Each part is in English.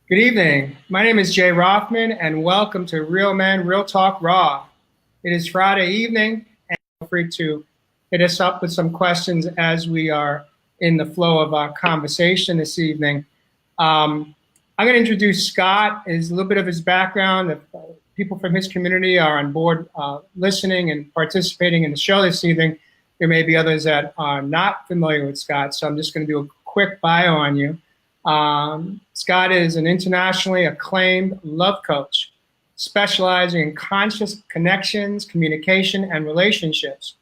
Good evening. My name is Jay Rothman, and welcome to Real Men, Real Talk Raw. It is Friday evening, and feel free to hit us up with some questions as we are in the flow of our conversation this evening. I'm going to introduce Scott, is a little bit of his background. If people from his community are on board listening and participating in the show this evening, there may be others that are not familiar with Scott, so I'm just going to do a quick bio on you. Scott is an internationally acclaimed love coach, specializing in conscious connections, communication, and relationships.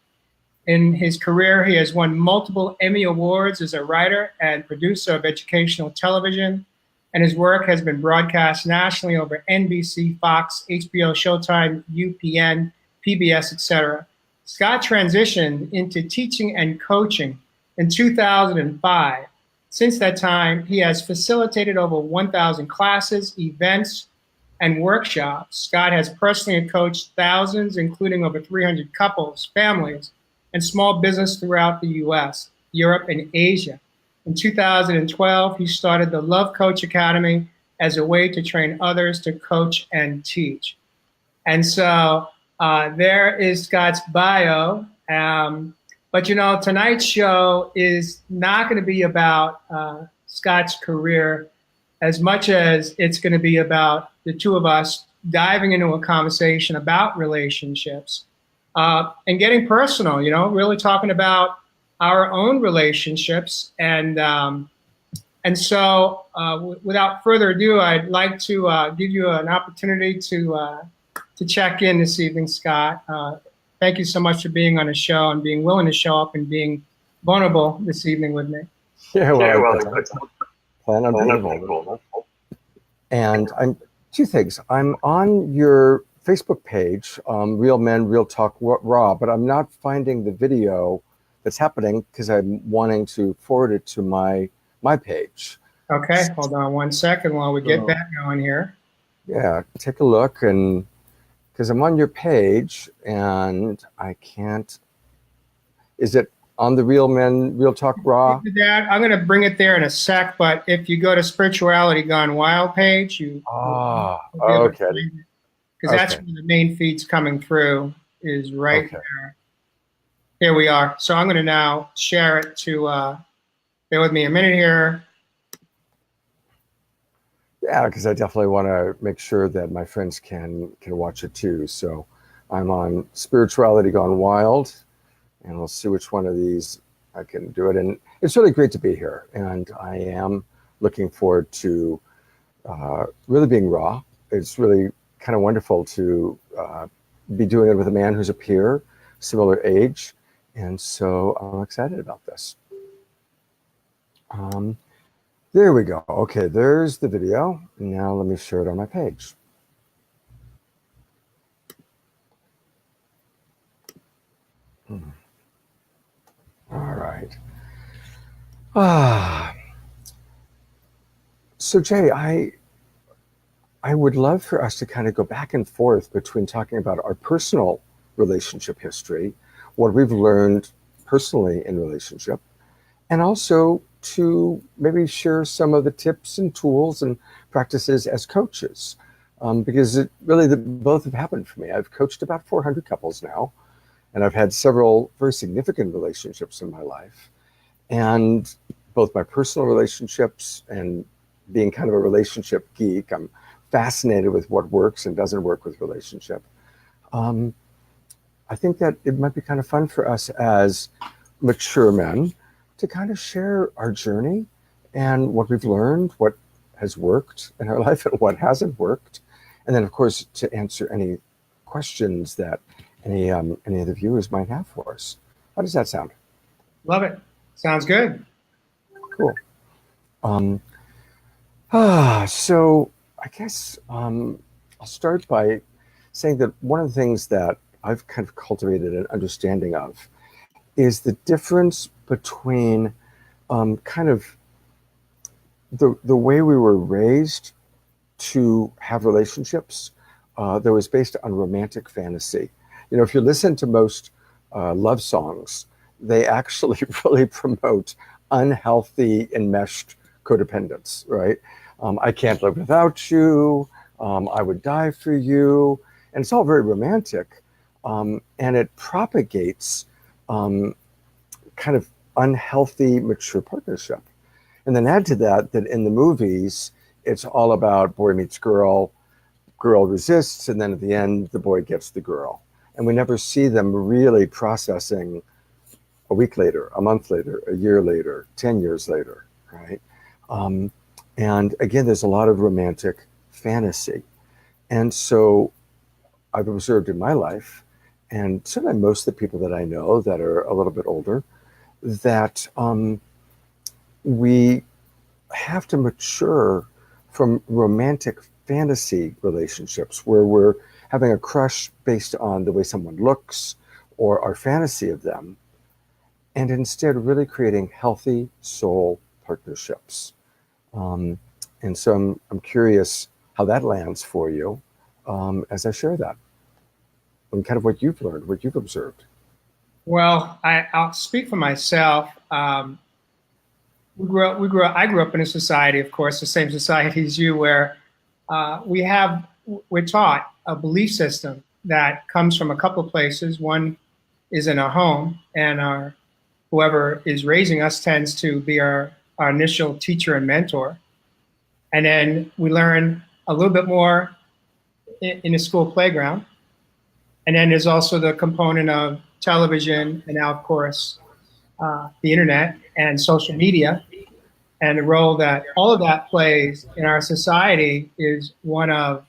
In his career, he has won multiple Emmy Awards as a writer and producer of educational television, and his work has been broadcast nationally over NBC, Fox, HBO, Showtime, UPN, PBS, etc. Scott transitioned into teaching and coaching in 2005. Since that time, he has facilitated over 1,000 classes, events, and workshops. Scott has personally coached thousands, including over 300 couples, families, and small business throughout the US, Europe, and Asia. In 2012, he started the Love Coach Academy as a way to train others to coach and teach. And so there is Scott's bio. But tonight's show is not going to be about Scott's career as much as it's going to be about the two of us diving into a conversation about relationships and getting personal, really talking about our own relationships. And so without further ado, I'd like to give you an opportunity to check in this evening, Scott. Thank you so much for being on the show and being willing to show up and being vulnerable this evening with me. Yeah, well, plan on being vulnerable. And two things. I'm on your Facebook page, Real Men, Real Talk Raw, but I'm not finding the video that's happening because I'm wanting to forward it to my page. Okay, hold on one second while we get that going here. Yeah, take a look, and because I'm on your page and I can't. Is it on the Real Men, Real Talk Raw? I'm going to bring it there in a sec, but if you go to Spirituality Gone Wild page, okay. Because that's where the main feed's coming through, is right there. Here we are. So I'm going to now share it to, bear with me a minute here. Yeah, because I definitely want to make sure that my friends can watch it too. So I'm on Spirituality Gone Wild, and we'll see which one of these I can do it. And it's really great to be here, and I am looking forward to really being raw. It's really kind of wonderful to be doing it with a man who's a peer, similar age, and so I'm excited about this. There we go. Okay, there's the video. Now let me share it on my page. All right. So Jay, I would love for us to kind of go back and forth between talking about our personal relationship history, what we've learned personally in relationship, and also to maybe share some of the tips and tools and practices as coaches, because both have happened for me. I've coached about 400 couples now, and I've had several very significant relationships in my life. And both my personal relationships and being kind of a relationship geek, I'm fascinated with what works and doesn't work with relationship. I think that it might be kind of fun for us as mature men to kind of share our journey and what we've learned, what has worked in our life and what hasn't worked. And then, of course, to answer any questions that any of the viewers might have for us. How does that sound? Love it. Sounds good. Cool. So I guess I'll start by saying that one of the things that I've kind of cultivated an understanding of is the difference between kind of the way we were raised to have relationships that was based on romantic fantasy. If you listen to most love songs, they actually really promote unhealthy enmeshed codependence, right? I can't live without you. I would die for you. And it's all very romantic. And it propagates kind of unhealthy, mature partnership. And then add to that in the movies, it's all about boy meets girl, girl resists, and then at the end, the boy gets the girl. And we never see them really processing a week later, a month later, a year later, 10 years later, right? Um, and again, there's a lot of romantic fantasy. And so I've observed in my life, and certainly most of the people that I know that are a little bit older, that we have to mature from romantic fantasy relationships where we're having a crush based on the way someone looks or our fantasy of them, and instead really creating healthy soul partnerships. And so I'm curious how that lands for you as I share that and kind of what you've learned, what you've observed. Well, I'll speak for myself. I grew up in a society, of course, the same society as you, where we're taught a belief system that comes from a couple of places. One is in our home, and whoever is raising us tends to be our initial teacher and mentor. And then we learn a little bit more in the school playground. And then there's also the component of television and now, of course, the internet and social media, and the role that all of that plays in our society is one of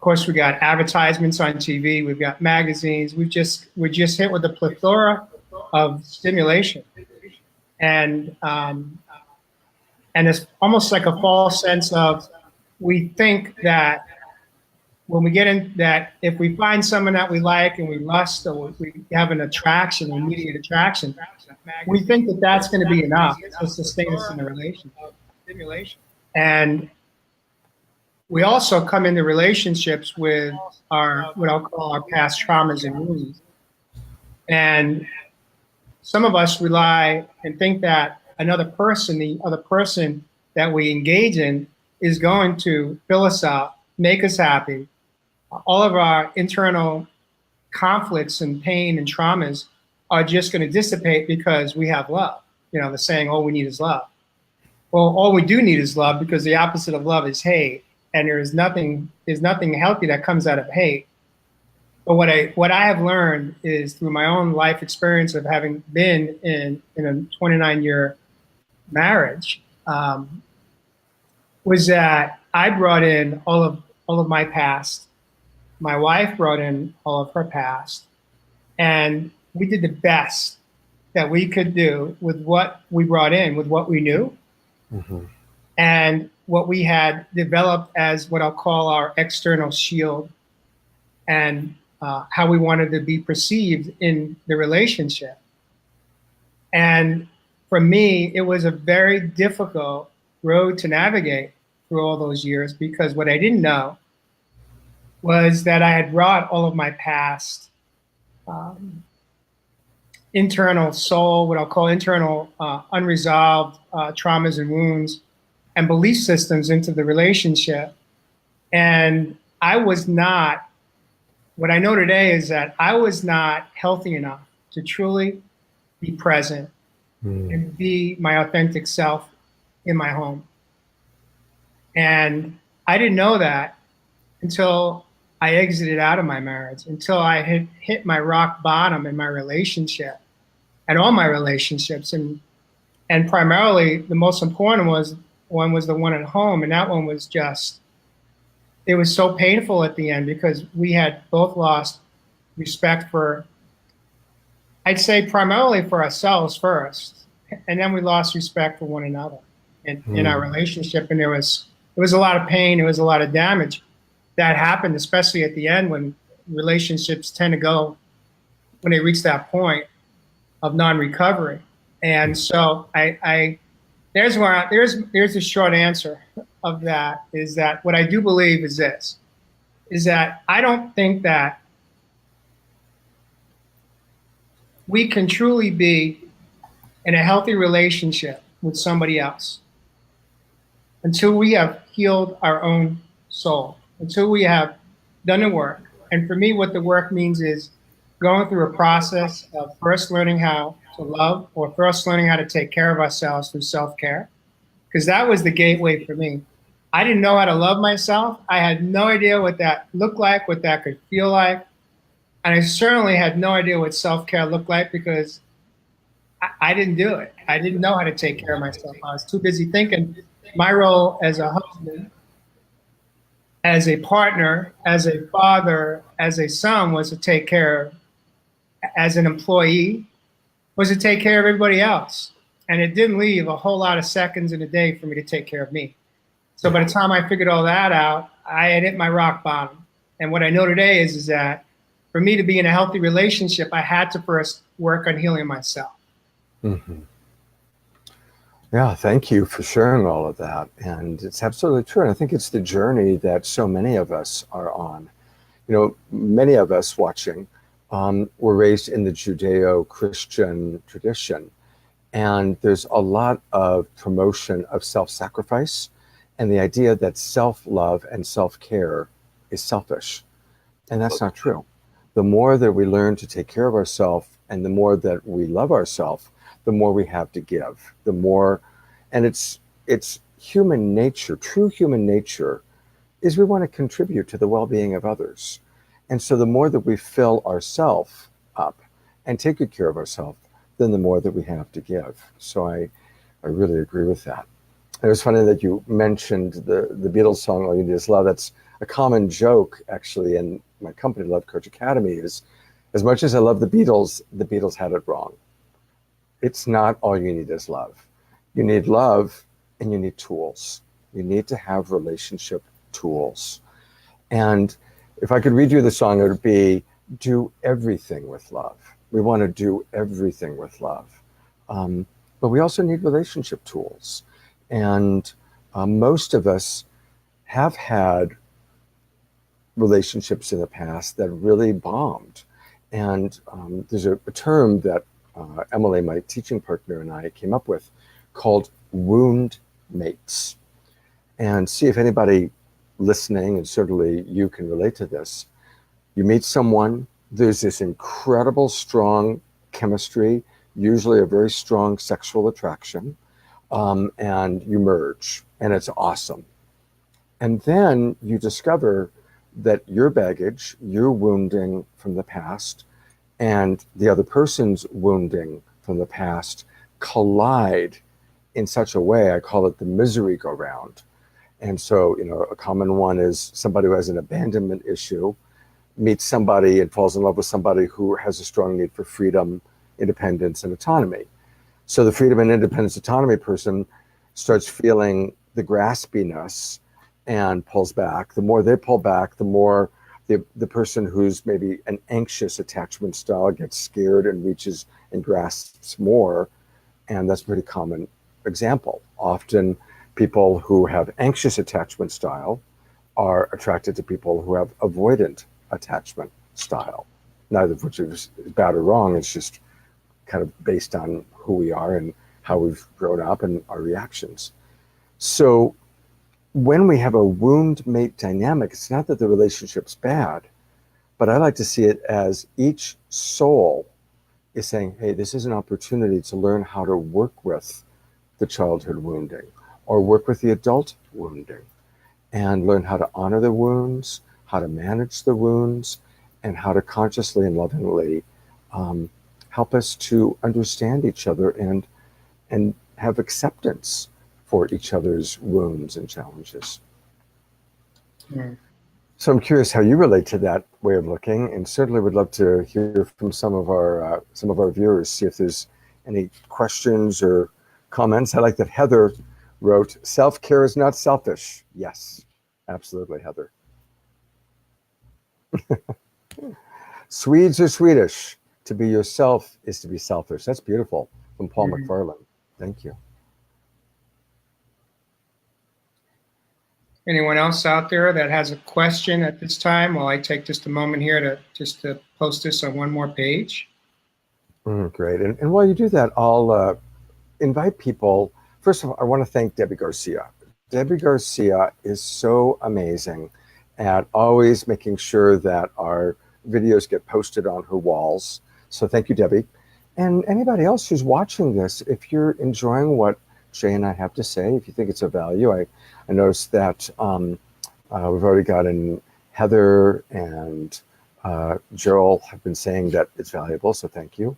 course, we got advertisements on TV, we've got magazines, we're just hit with a plethora of stimulation, and it's almost like a false sense of, we think that when we get in, that if we find someone that we like and we lust, or we have an attraction, an immediate attraction, we think that that's going to be enough to sustain us in a relationship. And we also come into relationships with what I'll call our past traumas and wounds. And some of us rely and think that the other person that we engage in, is going to fill us up, make us happy. All of our internal conflicts and pain and traumas are just going to dissipate because we have love. You know, the saying, all we need is love. Well, all we do need is love, because the opposite of love is hate. And there's nothing healthy that comes out of hate. But what I have learned is, through my own life experience of having been in a 29-year marriage, was that I brought in all of my past. My wife brought in all of her past, and we did the best that we could do with what we brought in, with what we knew, and what we had developed as what I'll call our external shield, and how we wanted to be perceived in the relationship. And for me, it was a very difficult road to navigate through all those years, because what I didn't know was that I had brought all of my past internal soul, what I'll call internal unresolved traumas and wounds and belief systems into the relationship. And what I know today is that I was not healthy enough to truly be present and be my authentic self in my home. And I didn't know that until I exited out of my marriage, until I had hit my rock bottom in my relationship and all my relationships. And primarily the most important was the one at home. And that one was it was so painful at the end, because we had both lost respect for, I'd say primarily for ourselves first. And then we lost respect for one another in our relationship. And there was a lot of pain. There was a lot of damage that happened, especially at the end, when relationships tend to go, when they reach that point of non-recovery. And so there's the short answer of that, is that what I do believe is this, is that I don't think that we can truly be in a healthy relationship with somebody else until we have healed our own soul, until we have done the work. And for me, what the work means is going through a process of first learning how to love, or first learning how to take care of ourselves through self-care, because that was the gateway for me. I didn't know how to love myself. I had no idea what that looked like, what that could feel like. And I certainly had no idea what self-care looked like, because I didn't do it. I didn't know how to take care of myself. I was too busy thinking my role as a husband, as a partner, as a father, as a son was to take care, as an employee, was to take care of everybody else. And it didn't leave a whole lot of seconds in a day for me to take care of me. So by the time I figured all that out, I had hit my rock bottom. And what I know today is that for me to be in a healthy relationship, I had to first work on healing myself. Mm-hmm. Yeah, thank you for sharing all of that. And it's absolutely true. And I think it's the journey that so many of us are on. You know, many of us watching were raised in the Judeo-Christian tradition. And there's a lot of promotion of self-sacrifice and the idea that self-love and self-care is selfish. And that's not true. The more that we learn to take care of ourselves and the more that we love ourselves, the more we have to give, the more, and it's human nature, true human nature is we want to contribute to the well-being of others. And so the more that we fill ourselves up and take good care of ourselves, then the more that we have to give. So I really agree with that. It was funny that you mentioned the Beatles song, All You Need Is Love. That's a common joke, actually, in my company, Love Coach Academy, is as much as I love the Beatles had it wrong. It's not all you need is love. You need love and you need tools. You need to have relationship tools. And if I could read you the song, it would be, do everything with love. We want to do everything with love. But we also need relationship tools. And most of us have had relationships in the past that really bombed. And there's a term that Emily, my teaching partner, and I came up with called wound mates. And see if anybody listening, and certainly you can relate to this. You meet someone, there's this incredible strong chemistry, usually a very strong sexual attraction, and you merge, and it's awesome. And then you discover that your baggage, your wounding from the past, and the other person's wounding from the past collide in such a way, I call it the misery go round. And so, you know, a common one is somebody who has an abandonment issue meets somebody and falls in love with somebody who has a strong need for freedom, independence, and autonomy. So the freedom and independence autonomy person starts feeling the graspiness and pulls back. The more they pull back, the more the person who's maybe an anxious attachment style gets scared and reaches and grasps more. And that's a pretty common example. Often people who have anxious attachment style are attracted to people who have avoidant attachment style. Neither of which is bad or wrong. It's just kind of based on who we are and how we've grown up and our reactions. So when we have a wound mate dynamic, it's not that the relationship's bad, but I like to see it as each soul is saying, hey, this is an opportunity to learn how to work with the childhood wounding or work with the adult wounding and learn how to honor the wounds, how to manage the wounds, and how to consciously and lovingly help us to understand each other and have acceptance for each other's wounds and challenges. Mm. So I'm curious how you relate to that way of looking, and certainly would love to hear from some of our viewers, see if there's any questions or comments. I like that Heather wrote, self-care is not selfish. Yes, absolutely, Heather. Swedes are Swedish. To be yourself is to be selfish. That's beautiful. From Paul McFarland. Thank you. Anyone else out there that has a question at this time? While I take just a moment here to post this on one more page. Great. And while you do that, I'll invite people. First of all, I want to thank Debbie Garcia. Debbie Garcia is so amazing at always making sure that our videos get posted on her walls. So thank you, Debbie. And anybody else who's watching this, if you're enjoying what Jay and I have to say, if you think it's of value, I noticed that we've already gotten Heather and Gerald have been saying that it's valuable, so thank you.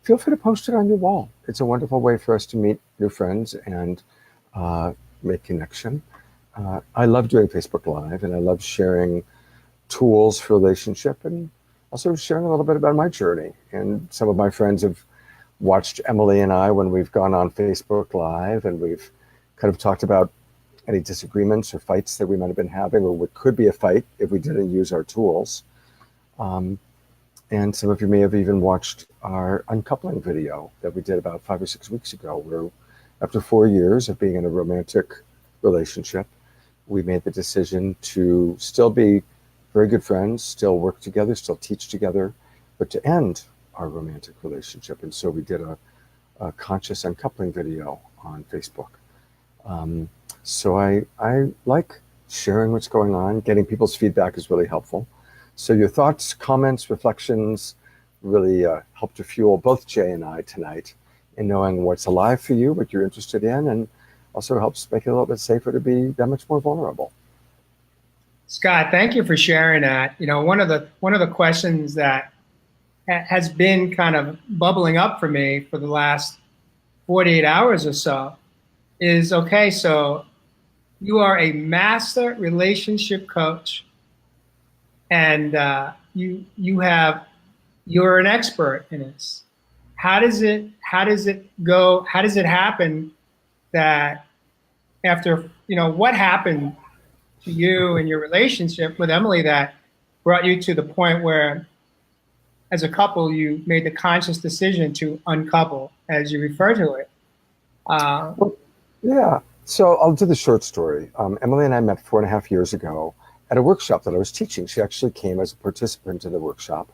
Feel free to post it on your wall. It's a wonderful way for us to meet new friends and uh, make connection. I love doing Facebook Live, and I love sharing tools for relationship, and also sharing a little bit about my journey. And some of my friends have watched Emily and I when we've gone on Facebook Live, and we've kind of talked about any disagreements or fights that we might have been having, or what could be a fight if we didn't use our tools. Um, and some of you may have even watched our uncoupling video that we did about 5 or 6 weeks ago, where after 4 years of being in a romantic relationship, we made the decision to still be very good friends, still work together, still teach together, but to end our romantic relationship. And so we did a conscious uncoupling video on Facebook. So I like sharing what's going on. Getting people's feedback is really helpful. So your thoughts, comments, reflections really help to fuel both Jay and I tonight in knowing what's alive for you, what you're interested in, and also helps make it a little bit safer to be that much more vulnerable. Scott, thank you for sharing that. You know, one of the questions that has been kind of bubbling up for me for the last 48 hours or so is, okay, so you are a master relationship coach, and you're an expert in this. How does it go? How does it happen that after, what happened to you and your relationship with Emily that brought you to the point where, as a couple, you made the conscious decision to uncouple, as you refer to it? Well, yeah. So I'll do the short story. Emily and I met 4.5 years ago at a workshop that I was teaching. She actually came as a participant in the workshop.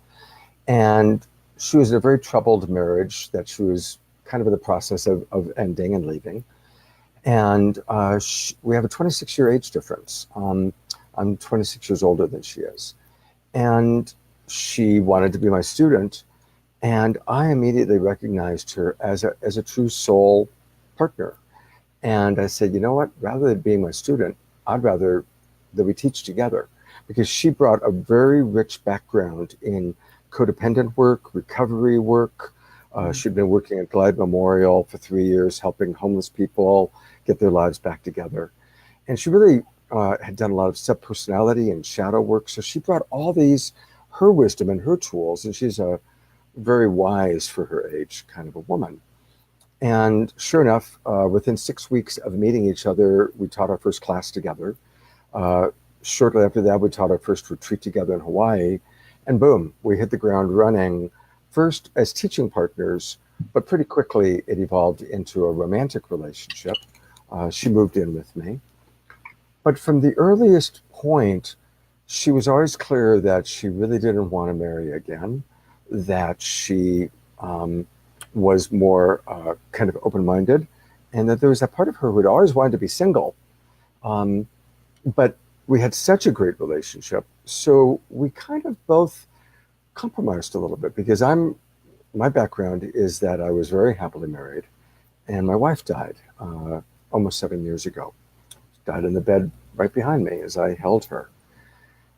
And she was in a very troubled marriage that she was kind of in the process of ending and leaving. And we have a 26-year age difference. I'm 26 years older than she is. And she wanted to be my student. And I immediately recognized her as a true soul partner. And I said, you know what, rather than being my student, I'd rather that we teach together, because she brought a very rich background in codependent work, recovery work. She'd been working at Glide Memorial for 3 years, helping homeless people get their lives back together. And she really had done a lot of subpersonality and shadow work. So she brought all these, her wisdom and her tools, and she's a very wise for her age kind of a woman. And sure enough, within 6 weeks of meeting each other, we taught our first class together. Shortly after that, we taught our first retreat together in Hawaii. And boom, we hit the ground running, first as teaching partners, but pretty quickly it evolved into a romantic relationship. She moved in with me. But from the earliest point, she was always clear that she really didn't want to marry again, that she was more kind of open-minded, and that there was that part of her who had always wanted to be single. But we had such a great relationship, so we kind of both compromised a little bit, because my background is that I was very happily married, and my wife died almost 7 years ago. Died in the bed right behind me as I held her.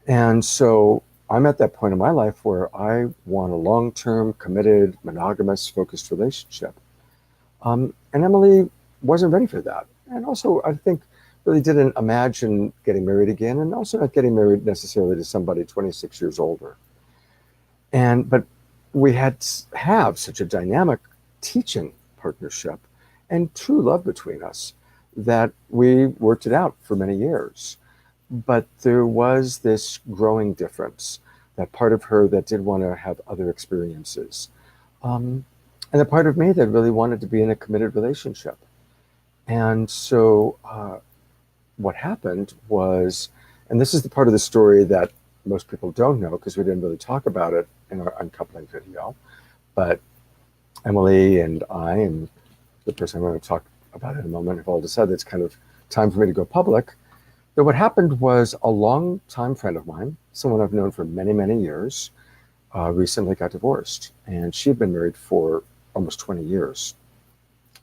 And so I'm at that point in my life where I want a long-term, committed, monogamous, focused relationship. And Emily wasn't ready for that. And also, I think, really didn't imagine getting married again, and also not getting married necessarily to somebody 26 years older. But we have such a dynamic teaching partnership and true love between us that we worked it out for many years. But there was this growing difference, that part of her that did want to have other experiences, and a part of me that really wanted to be in a committed relationship. And so what happened was, and this is the part of the story that most people don't know because we didn't really talk about it in our uncoupling video, but Emily and I, and the person I'm going to talk about in a moment, have all decided it's kind of time for me to go public. But what happened was a long-time friend of mine, someone I've known for many, many years, recently got divorced. And she had been married for almost 20 years.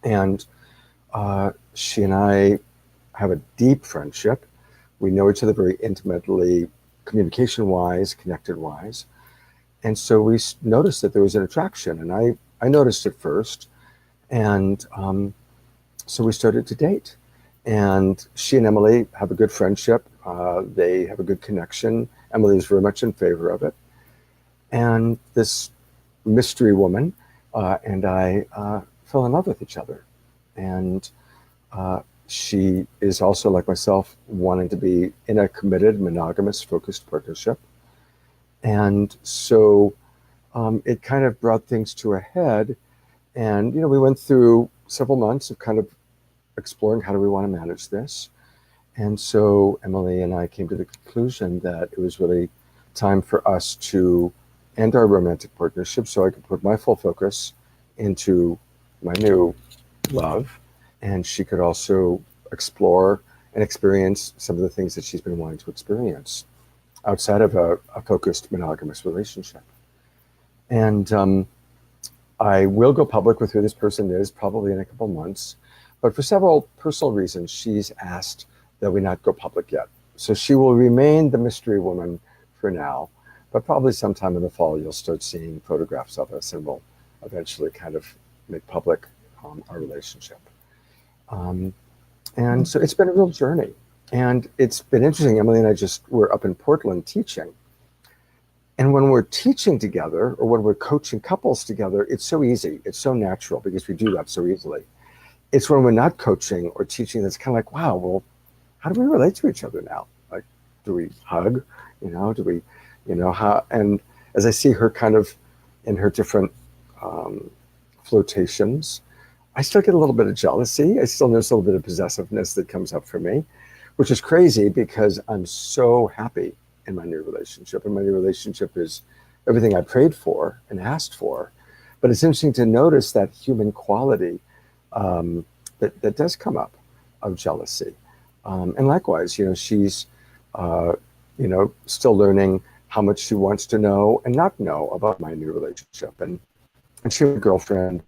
And she and I have a deep friendship. We know each other very intimately, communication-wise, connected-wise. And so we noticed that there was an attraction. And I noticed it first. And so we started to date. And she and Emily have a good friendship. They have a good connection. Emily is very much in favor of it. And this mystery woman and I fell in love with each other. And she is also, like myself, wanting to be in a committed, monogamous, focused partnership. And so it kind of brought things to a head. And, we went through several months of kind of exploring how do we want to manage this. And so Emily and I came to the conclusion that it was really time for us to end our romantic partnership so I could put my full focus into my new love, and she could also explore and experience some of the things that she's been wanting to experience outside of a focused monogamous relationship. And I will go public with who this person is probably in a couple months, but for several personal reasons, she's asked that we not go public yet. So she will remain the mystery woman for now, but probably sometime in the fall, you'll start seeing photographs of us, and we'll eventually kind of make public our relationship. And so it's been a real journey. And it's been interesting. Emily and I were up in Portland teaching. And when we're teaching together or when we're coaching couples together, it's so easy. It's so natural because we do that so easily. It's when we're not coaching or teaching that's kind of like, wow, well, how do we relate to each other now? Like, do we hug? Do we, how? And as I see her kind of in her different flirtations, I still get a little bit of jealousy. I still notice a little bit of possessiveness that comes up for me, which is crazy because I'm so happy in my new relationship. And my new relationship is everything I prayed for and asked for. But it's interesting to notice that human quality that does come up of jealousy. And likewise, she's, still learning how much she wants to know and not know about my new relationship. And she and her girlfriend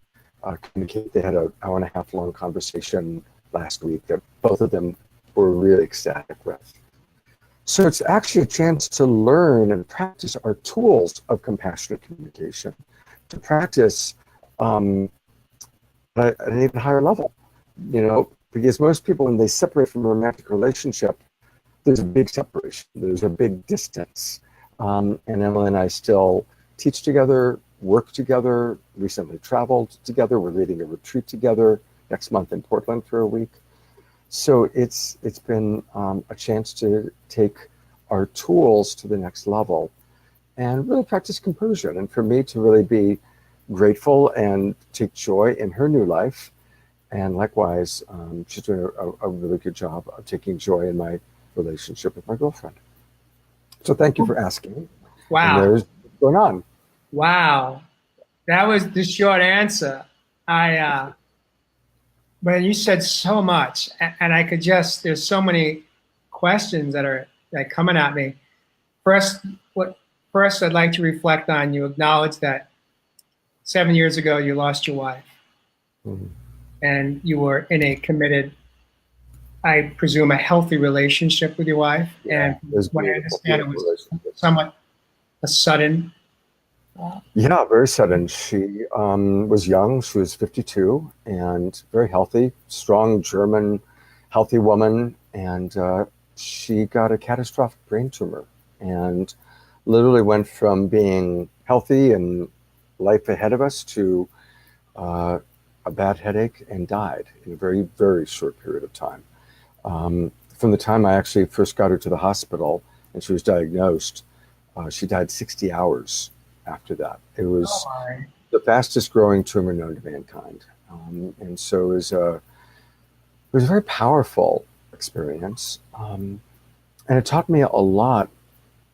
communicate. They had an hour and a half long conversation last week that both of them were really ecstatic with. So it's actually a chance to learn and practice our tools of compassionate communication, to practice at an even higher level, because most people, when they separate from a romantic relationship, there's a big separation, there's a big distance. And Emily and I still teach together, work together, recently traveled together. We're leading a retreat together next month in Portland for a week. So it's been a chance to take our tools to the next level and really practice composure. And for me to really be grateful and take joy in her new life. And likewise, she's doing a really good job of taking joy in my relationship with my girlfriend. So thank you for asking. Wow. And there's what's going on. Wow. That was the short answer. But you said so much, and I could there's so many questions that are coming at me. First, I'd like to reflect on, you acknowledge that 7 years ago you lost your wife. Mm-hmm. And you were in a committed, I presume, a healthy relationship with your wife. Yeah, and what I understand, it was somewhat a sudden. Yeah, very sudden. She was young. She was 52 and very healthy, strong German, healthy woman. And she got a catastrophic brain tumor and literally went from being healthy and life ahead of us to a bad headache and died in a very, very short period of time. From the time I actually first got her to the hospital and she was diagnosed, she died 60 hours after that. It was the fastest growing tumor known to mankind. And so it was a very powerful experience. And it taught me a lot,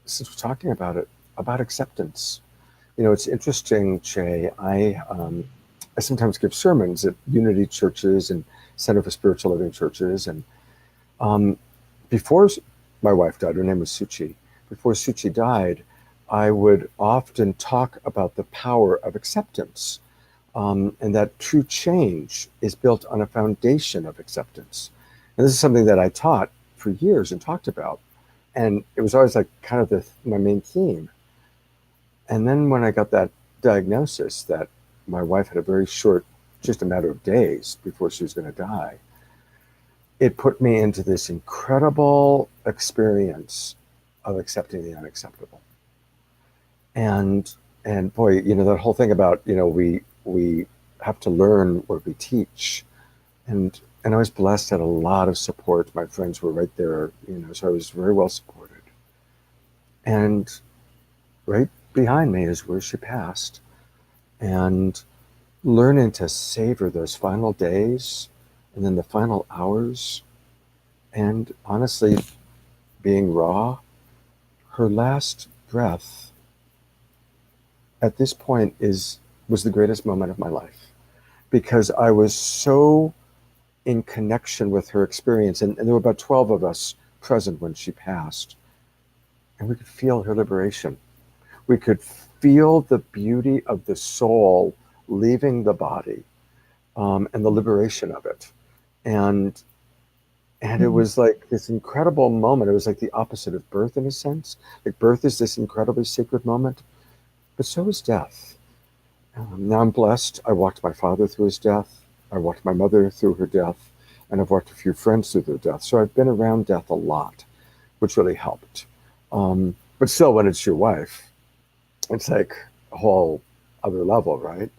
since we're talking about it, about acceptance. It's interesting, Jay, I sometimes give sermons at Unity churches and Center for Spiritual Living churches. And Before my wife died, her name was Suchi. Before Suchi died, I would often talk about the power of acceptance, and that true change is built on a foundation of acceptance. And this is something that I taught for years and talked about. And it was always like kind of my main theme. And then when I got that diagnosis that my wife had a very short, just a matter of days before she was going to die, it put me into this incredible experience of accepting the unacceptable. And boy, that whole thing about, we have to learn what we teach. And I was blessed, had a lot of support. My friends were right there, so I was very well supported. And right behind me is where she passed. And learning to savor those final days and then the final hours, and honestly, being raw, her last breath at this point was the greatest moment of my life, because I was so in connection with her experience. And there were about 12 of us present when she passed. And we could feel her liberation. We could feel the beauty of the soul leaving the body, and the liberation of it. And it was like this incredible moment. It was like the opposite of birth in a sense. Like birth is this incredibly sacred moment, but so is death. Now I'm blessed. I walked my father through his death. I walked my mother through her death, and I've walked a few friends through their death. So I've been around death a lot, which really helped. But still, when it's your wife, it's like a whole other level, right?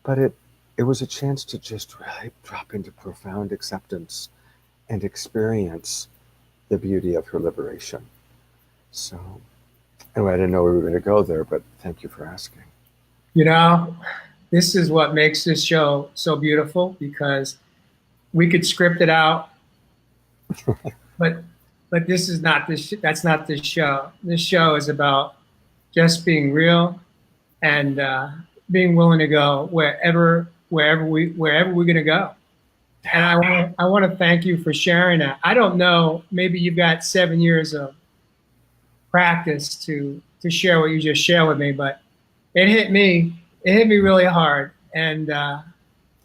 But it was a chance to just really drop into profound acceptance and experience the beauty of her liberation. So anyway, I didn't know we were going to go there, but thank you for asking. This is what makes this show so beautiful, because we could script it out, but this is not this. That's not this show. This show is about just being real and being willing to go wherever we're going to go. And I want to thank you for sharing that. I don't know, maybe you've got 7 years of practice to share what you just shared with me, but it hit me really hard. And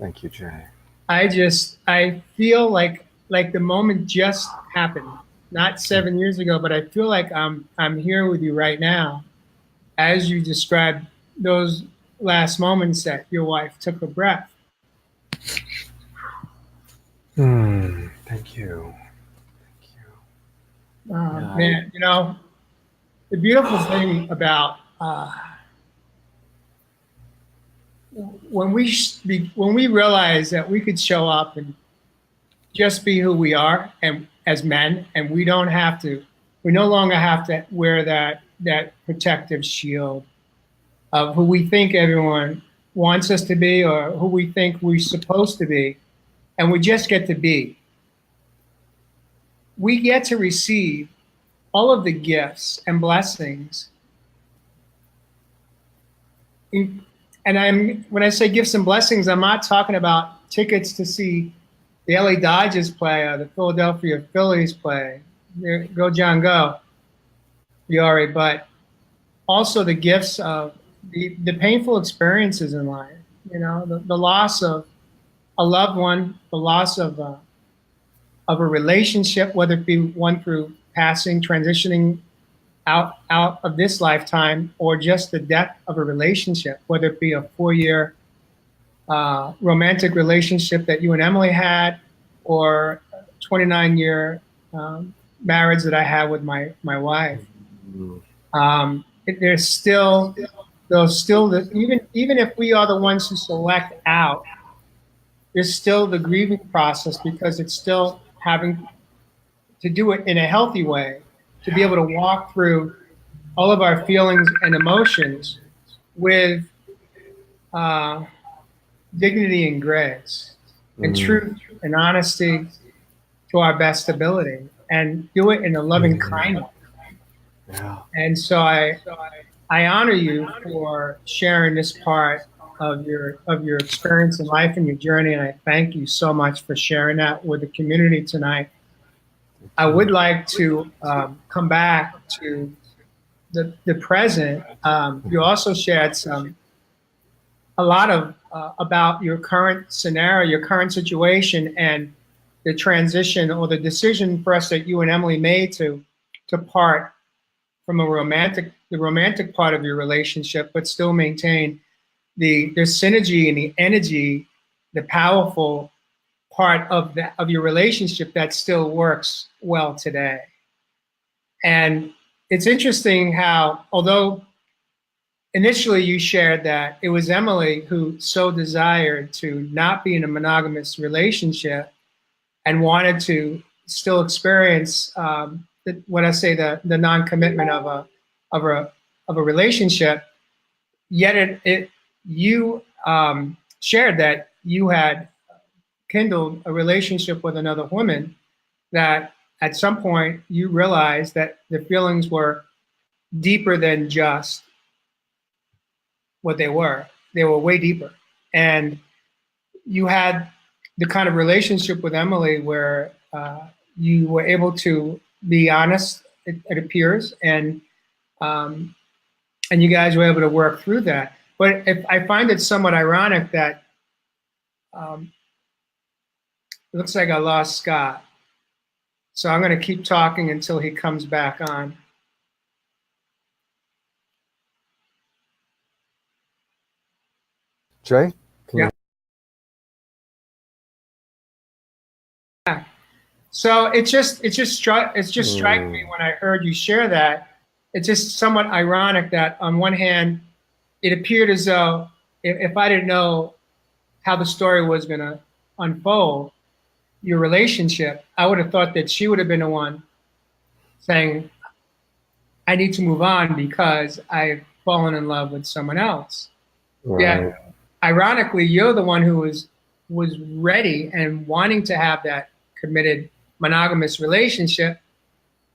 thank you, Jay. I feel like the moment just happened, not 7 years ago, but I feel like I'm here with you right now as you described those last moments that your wife took a breath. Thank you. Yeah. Man, the beautiful thing about when we realize that we could show up and just be who we are, and as men, and we no longer have to wear that protective shield of who we think everyone wants us to be or who we think we're supposed to be, and we just get to be. We get to receive all of the gifts and blessings. When I say gifts and blessings, I'm not talking about tickets to see the LA Dodgers play or the Philadelphia Phillies play. Go John, go, Yori. But also the gifts of the painful experiences in life. The loss of a loved one, the loss of a relationship, whether it be one through passing, transitioning out of this lifetime, or just the death of a relationship, whether it be a 4-year romantic relationship that you and Emily had, or 29-year marriage that I had with my wife. There's still even if we are the ones who select out, there's still the grieving process, because it's still having to do it in a healthy way, to be able to walk through all of our feelings and emotions with dignity and grace and truth and honesty to our best ability, and do it in a loving kindness. Yeah. And so I honor you for sharing this part of your experience in life and your journey, and I thank you so much for sharing that with the community tonight. I would like to come back to the present. You also shared a lot of about your current scenario, your current situation, and the transition or the decision for us that you and Emily made to part from the romantic part of your relationship, but still maintain the synergy and the energy, the powerful part of your relationship that still works well today. And it's interesting how, although initially you shared that it was Emily who so desired to not be in a monogamous relationship and wanted to still experience what I say the non-commitment of a relationship. Yet you shared that you had kindled a relationship with another woman that at some point you realized that the feelings were deeper than just what they were. They were way deeper. And you had the kind of relationship with Emily where you were able to be honest, it appears, and you guys were able to work through that. But I find it somewhat ironic that it looks like I lost Scott. So I'm going to keep talking until he comes back on. Jay, can Yeah. So it just struck me when I heard you share that. It's just somewhat ironic that on one hand, it appeared as though if I didn't know how the story was going to unfold, your relationship, I would have thought that she would have been the one saying, I need to move on because I've fallen in love with someone else. Right. Yeah. Ironically, you're the one who was ready and wanting to have that committed monogamous relationship,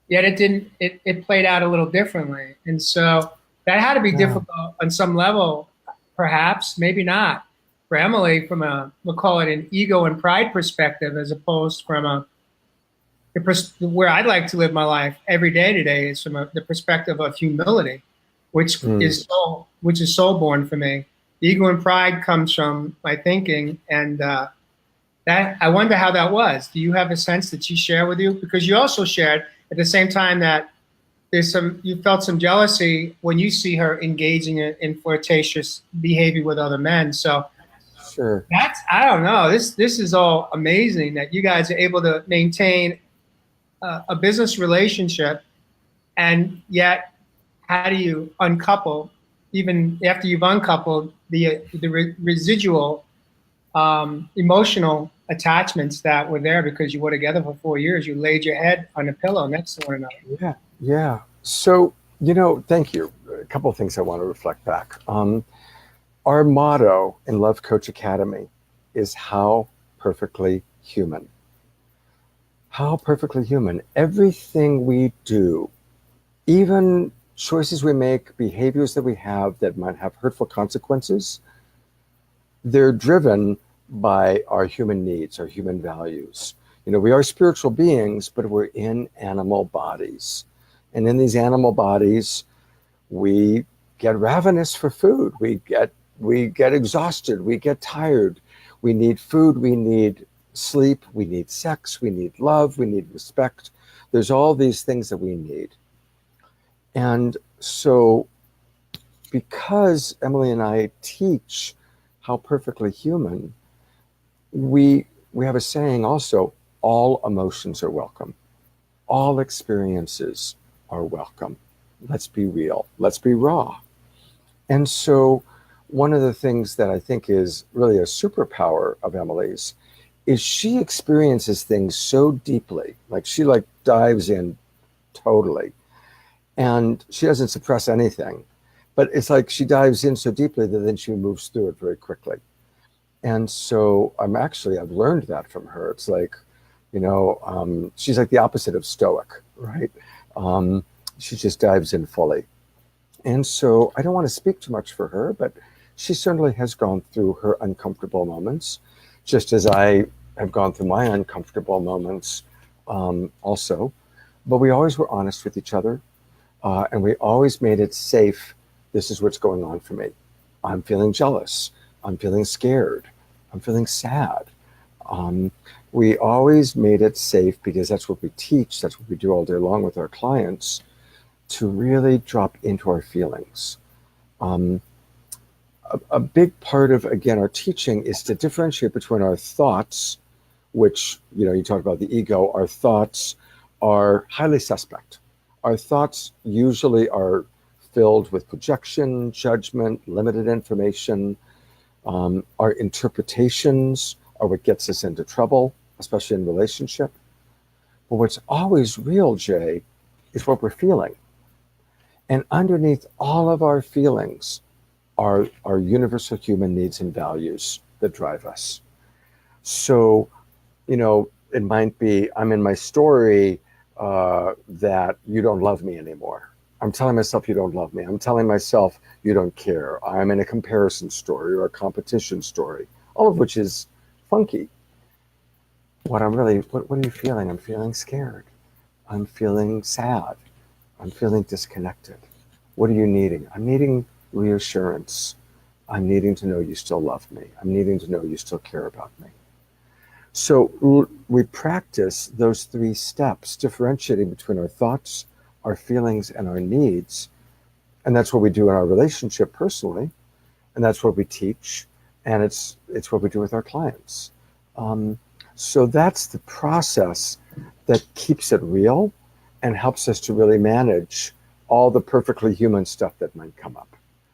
yet it played out a little differently. And so that had to be difficult on some level, perhaps, maybe not. For Emily, from we'll call it an ego and pride perspective, as opposed from where I'd like to live my life every day today is from the perspective of humility, which is soul born for me. Ego and pride comes from my thinking, and that I wonder how that was. Do you have a sense that you share with you? Because you also shared at the same time that you felt some jealousy when you see her engaging in flirtatious behavior with other men. So sure. I don't know. This is all amazing that you guys are able to maintain a business relationship, and yet how do you uncouple even after you've uncoupled the residual emotional attachments that were there because you were together for 4 years. You laid your head on a pillow next to one another. Yeah. So, thank you. A couple of things I want to reflect back. Our motto in Love Coach Academy is how perfectly human. How perfectly human. Everything we do, even choices we make, behaviors that we have that might have hurtful consequences, they're driven by our human needs, our human values. We are spiritual beings, but we're in animal bodies. And in these animal bodies, we get ravenous for food. We get exhausted. We get tired. We need food. We need sleep. We need sex. We need love. We need respect. There's all these things that we need. And so because Emily and I teach how perfectly human, we have a saying also, all emotions are welcome. All experiences are welcome. Let's be real. Let's be raw. And so one of the things that I think is really a superpower of Emily's is she experiences things so deeply, like she dives in totally. And she doesn't suppress anything, but it's like she dives in so deeply that then she moves through it very quickly. And so I've learned that from her. It's like, she's like the opposite of stoic, right? She just dives in fully. And so I don't want to speak too much for her, but she certainly has gone through her uncomfortable moments, just as I have gone through my uncomfortable moments also, but we always were honest with each other, and we always made it safe. This is what's going on for me. I'm feeling jealous. I'm feeling scared. I'm feeling sad. Um, we always made it safe because that's what we teach. That's what we do all day long with our clients, to really drop into our feelings. Um, a big part of, again, our teaching is to differentiate between our thoughts, which, you talk about the ego. Our thoughts are highly suspect. Our thoughts usually are filled with projection, judgment, limited information. Our interpretations are what gets us into trouble, especially in relationship. But what's always real, Jay, is what we're feeling. And underneath all of our feelings are our universal human needs and values that drive us. So, it might be, I'm in my story that you don't love me anymore. I'm telling myself you don't love me. I'm telling myself you don't care. I'm in a comparison story or a competition story, all of which is funky. What are you feeling? I'm feeling scared. I'm feeling sad. I'm feeling disconnected. What are you needing? I'm needing reassurance. I'm needing to know you still love me. I'm needing to know you still care about me. So we practice those 3 steps, differentiating between our thoughts, our feelings, and our needs. And that's what we do in our relationship personally. And that's what we teach. And it's what we do with our clients. So that's the process that keeps it real and helps us to really manage all the perfectly human stuff that might come up.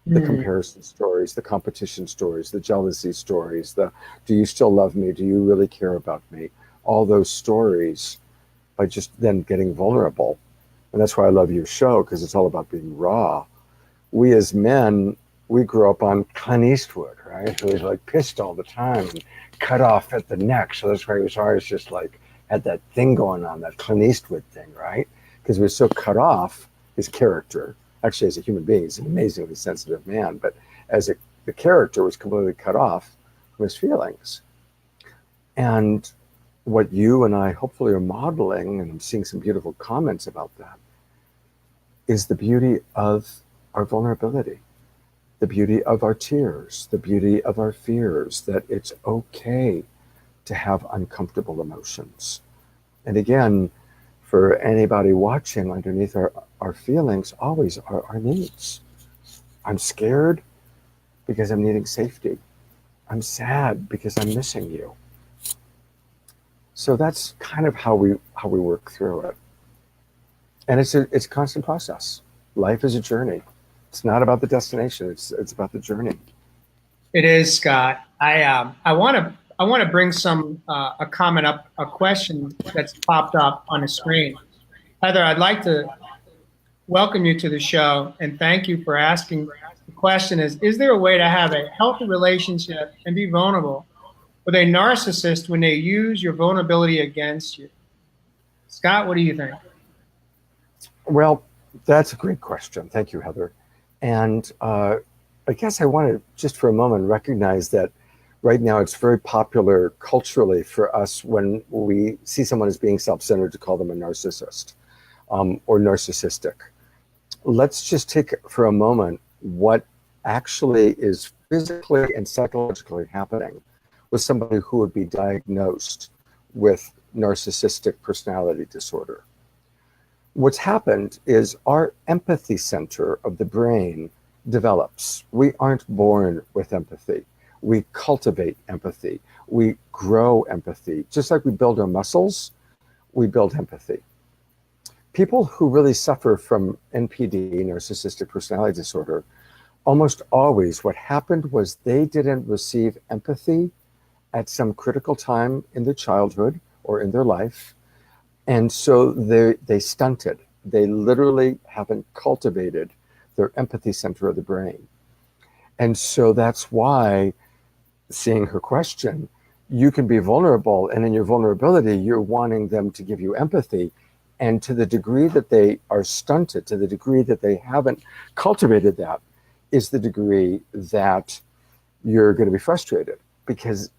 The comparison stories, the competition stories, the jealousy stories, the do you still love me? Do you really care about me? All those stories, by just then getting vulnerable. And that's why I love your show, because it's all about being raw. We as men, we grew up on Clint Eastwood, right? Who was like pissed all the time and cut off at the neck. So that's why he was always just like had that thing going on, that Clint Eastwood thing, right? Because he was so cut off, his character. Actually, as a human being, he's an amazingly sensitive man, but the character was completely cut off from his feelings. And what you and I hopefully are modeling, and I'm seeing some beautiful comments about that, is the beauty of our vulnerability, the beauty of our tears, the beauty of our fears, that it's okay to have uncomfortable emotions. And again, for anybody watching, underneath our feelings always are our needs. I'm scared because I'm needing safety. I'm sad because I'm missing you. So that's kind of how we work through it. And it's a constant process. Life is a journey. It's not about the destination. It's about the journey. It is, Scott. I want to bring a comment up, a question that's popped up on the screen. Heather, I'd like to welcome you to the show and thank you for asking. The question is there a way to have a healthy relationship and be vulnerable with a narcissist when they use your vulnerability against you? Scott, what do you think? Well, that's a great question. Thank you, Heather. And I guess I want to just for a moment recognize that right now it's very popular culturally for us when we see someone as being self-centered to call them a narcissist or narcissistic. Let's just take for a moment what actually is physically and psychologically happening with somebody who would be diagnosed with narcissistic personality disorder. What's happened is our empathy center of the brain develops. We aren't born with empathy. We cultivate empathy. We grow empathy. Just like we build our muscles, we build empathy. People who really suffer from NPD, narcissistic personality disorder, almost always what happened was they didn't receive empathy at some critical time in their childhood or in their life. And so they stunted. They literally haven't cultivated their empathy center of the brain. And so that's why, seeing her question, you can be vulnerable, and in your vulnerability, you're wanting them to give you empathy. And to the degree that they are stunted, to the degree that they haven't cultivated that, is the degree that you're going to be frustrated, because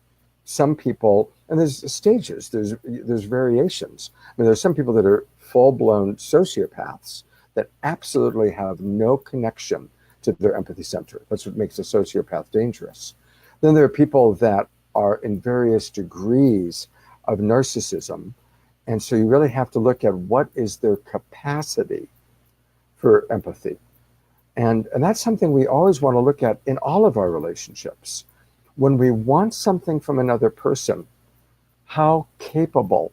Some people, and there's stages, there's variations. I mean, there's some people that are full-blown sociopaths that absolutely have no connection to their empathy center. That's what makes a sociopath dangerous. Then there are people that are in various degrees of narcissism. And so you really have to look at what is their capacity for empathy. And that's something we always want to look at in all of our relationships. When we want something from another person, how capable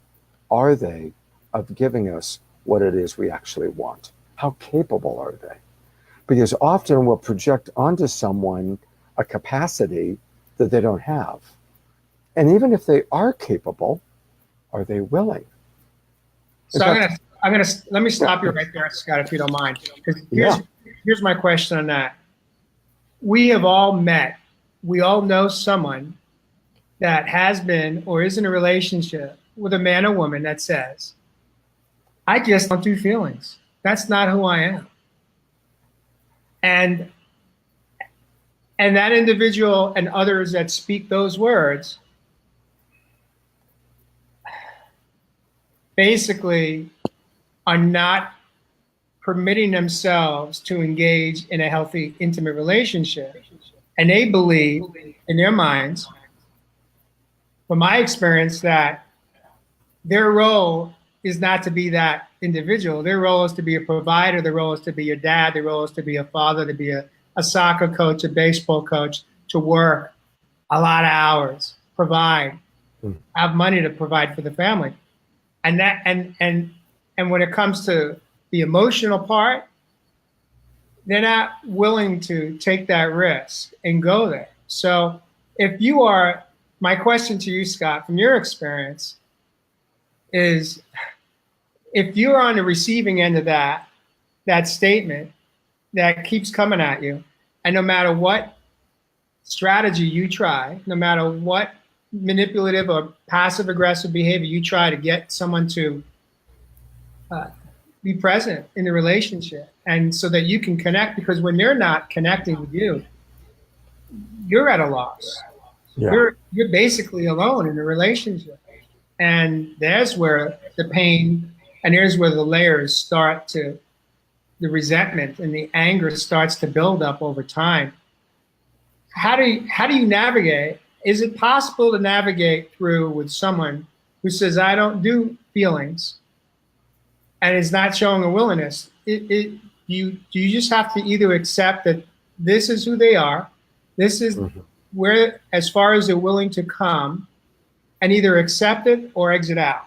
are they of giving us what it is we actually want? How capable are they? Because often we'll project onto someone a capacity that they don't have. And even if they are capable, are they willing? So I'm gonna let me stop you right there, Scott, if you don't mind. Because here's my question on that. We have all met, we all know someone that has been or is in a relationship with a man or woman that says, I just don't do feelings. That's not who I am. And that individual and others that speak those words basically are not permitting themselves to engage in a healthy, intimate relationship. And they believe in their minds, from my experience, that their role is not to be that individual. Their role is to be a provider. Their role is to be a dad. Their role is to be a father, to be a soccer coach, a baseball coach, to work a lot of hours, provide, have money to provide for the family. And that and when it comes to the emotional part, they're not willing to take that risk and go there. So if you are, my question to you, Scott, from your experience is, if you're on the receiving end of that statement that keeps coming at you, and no matter what strategy you try, no matter what manipulative or passive aggressive behavior you try to get someone to be present in the relationship, and so that you can connect, because when they're not connecting with you, you're at a loss. You're basically alone in the relationship. And there's where the pain, and there's where the layers start to, the resentment and the anger starts to build up over time. How do you navigate? Is it possible to navigate through with someone who says, I don't do feelings, and is not showing a willingness? Do you just have to either accept that this is who they are, this is where, as far as they're willing to come, and either accept it or exit out?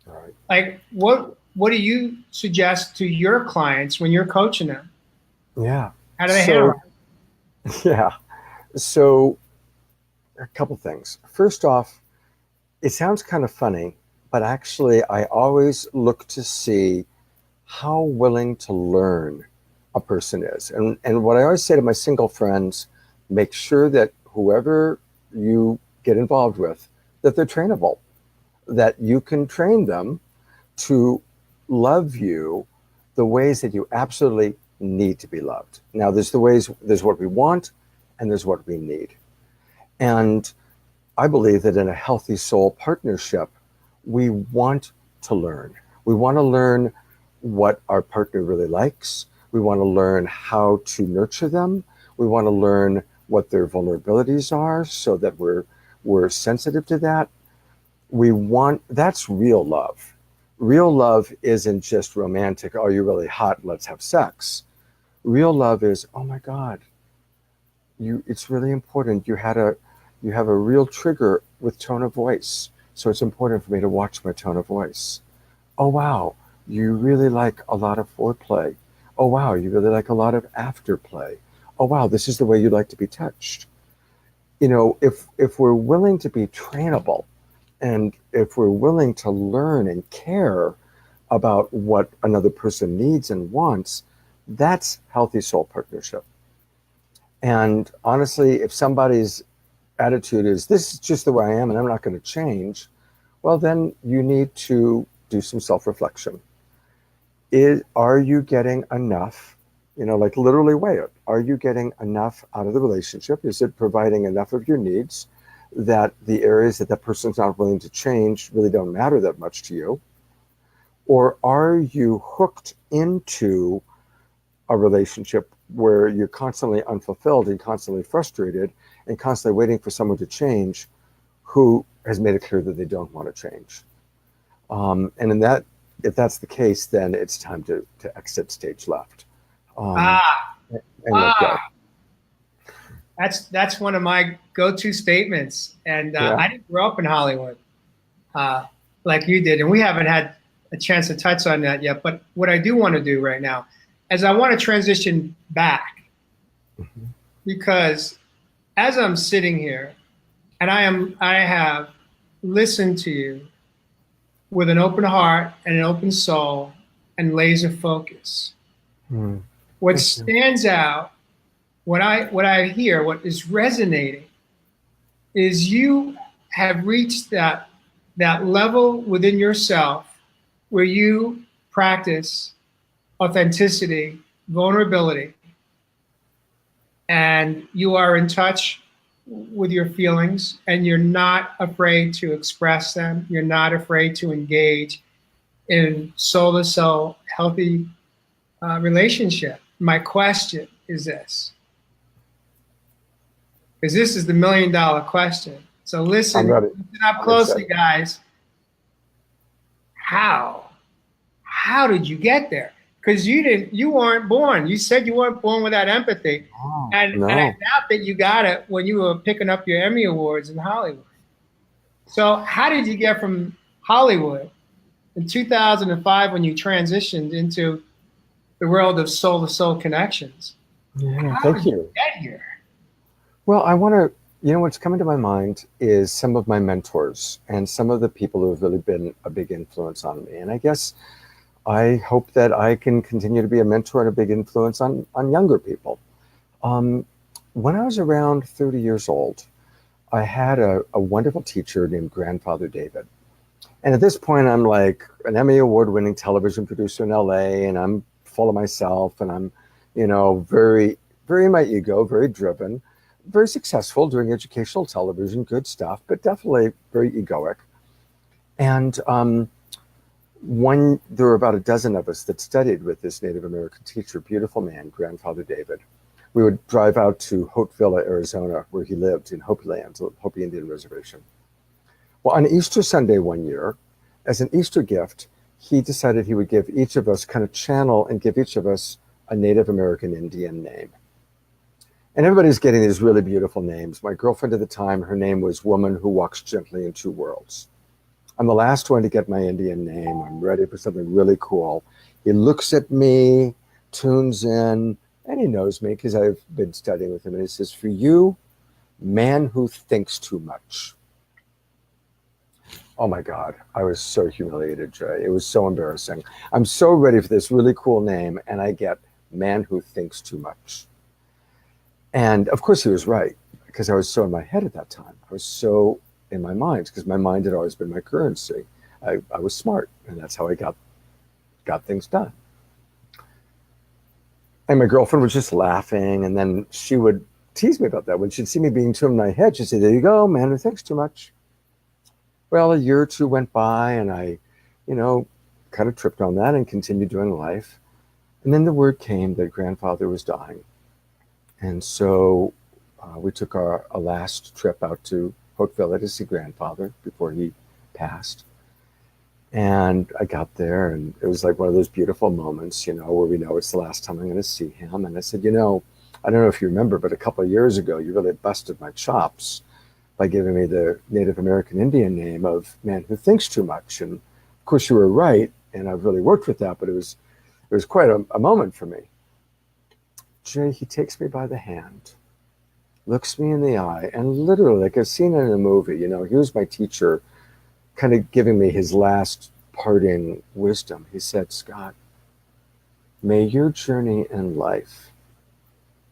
Right. Like, what do you suggest to your clients when you're coaching them? Yeah. How do they handle it? Yeah. So a couple things. First off, it sounds kind of funny, but actually I always look to see how willing to learn a person is. And what I always say to my single friends, make sure that whoever you get involved with, that they're trainable, that you can train them to love you the ways that you absolutely need to be loved. Now, there's what we want and there's what we need. And I believe that in a healthy soul partnership, we want to learn. We want to learn what our partner really likes. We want to learn how to nurture them. We want to learn what their vulnerabilities are so that we're sensitive to that. That's real love. Real love isn't just romantic, oh, you're really hot, let's have sex. Real love is, oh my God, it's really important. You have a real trigger with tone of voice. So it's important for me to watch my tone of voice. Oh wow, you really like a lot of foreplay. Oh wow, you really like a lot of afterplay. Oh wow, this is the way you like to be touched. You know, if we're willing to be trainable, and if we're willing to learn and care about what another person needs and wants, that's healthy soul partnership. And honestly, if somebody's attitude is, this is just the way I am and I'm not going to change, well, then you need to do some self-reflection. Are you getting enough? Like literally weigh it. Are you getting enough out of the relationship? Is it providing enough of your needs that the areas that that person's not willing to change really don't matter that much to you? Or are you hooked into a relationship where you're constantly unfulfilled and constantly frustrated and constantly waiting for someone to change who has made it clear that they don't want to change? And in that, if that's the case, then it's time to exit stage left, Ah, and let go. that's one of my go-to statements. And Yeah. I didn't grow up in Hollywood like you did, and we haven't had a chance to touch on that yet. But what I do want to do right now is I want to transition back, Mhm. because as I'm sitting here and I have listened to you with an open heart and an open soul and laser focus. Mm. What Thank you. stands out, what I hear, what is resonating, is you have reached that level within yourself where you practice authenticity, vulnerability, and you are in touch with your feelings, and you're not afraid to express them. You're not afraid to engage in soul to soul healthy relationship. My question is this, because this is the $1,000,000 question. So I'm listen, ready. listen up I'm closely, excited. guys. How did you get there? Because you weren't born. You said you weren't born without empathy. Oh, And I no. doubt that you got it when you were picking up your Emmy Awards in Hollywood. So how did you get from Hollywood in 2005, when you transitioned into the world of soul to soul connections? Yeah, How thank did you you. get here? Well, I want to, what's coming to my mind is some of my mentors and some of the people who have really been a big influence on me. And I guess I hope that I can continue to be a mentor and a big influence on younger people. Um, when I was around 30 years old, I had a wonderful teacher named Grandfather David. And at this point, I'm like an Emmy Award winning television producer in LA, and I'm full of myself, and I'm, very, very in my ego, very driven, very successful doing educational television, good stuff, but definitely very egoic. And there were about a dozen of us that studied with this Native American teacher, beautiful man, Grandfather David. We would drive out to Haute Villa, Arizona, where he lived in Hopi Land, Hopi Indian Reservation. Well, on Easter Sunday one year, as an Easter gift, he decided he would give each of us, kind of channel and give each of us a Native American Indian name. And everybody's getting these really beautiful names. My girlfriend at the time, her name was Woman Who Walks Gently in Two Worlds. I'm the last one to get my Indian name. I'm ready for something really cool. He looks at me, tunes in, and he knows me because I've been studying with him. And he says, "For you, man who thinks too much." Oh my God, I was so humiliated, Jay. It was so embarrassing. I'm so ready for this really cool name, and I get man who thinks too much. And of course, he was right, because I was so in my head at that time. I was so in my mind, because my mind had always been my currency. I was smart, and that's how I got things done. And my girlfriend was just laughing, and then she would tease me about that. When she'd see me being too in my head, she'd say, "There you go, man who thinks too much." Well, a year or two went by, and I, kind of tripped on that and continued doing life. And then the word came that grandfather was dying. And so we took a last trip out to Haute Villa to see grandfather before he passed. And I got there, and it was like one of those beautiful moments, where we know it's the last time I'm going to see him. And I said, I don't know if you remember, but a couple of years ago, you really busted my chops by giving me the Native American Indian name of man who thinks too much. And of course you were right, and I've really worked with that, but it was quite a moment for me. Jay, he takes me by the hand, looks me in the eye, and literally, like I've seen it in a movie, he was my teacher, kind of giving me his last parting wisdom. He said, "Scott, may your journey in life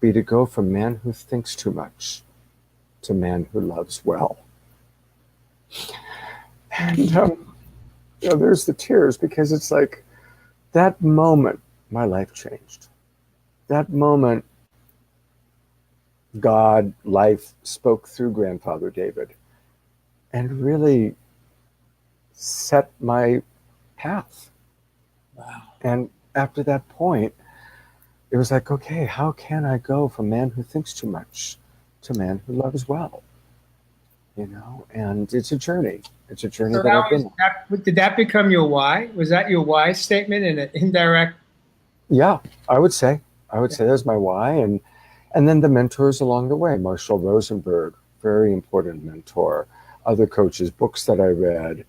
be to go from man who thinks too much to man who loves well." And there's the tears, because it's like that moment, my life changed. That moment, God, life spoke through Grandfather David and really set my path. Wow. And after that point, it was like, okay, how can I go from man who thinks too much to man who loves well? You know, and it's a journey. It's a journey So that that I've was been on. that. Did that become your why? Was that your why statement in an indirect? Yeah, I would say. I would say that's my why. And then the mentors along the way, Marshall Rosenberg, very important mentor, other coaches, books that I read.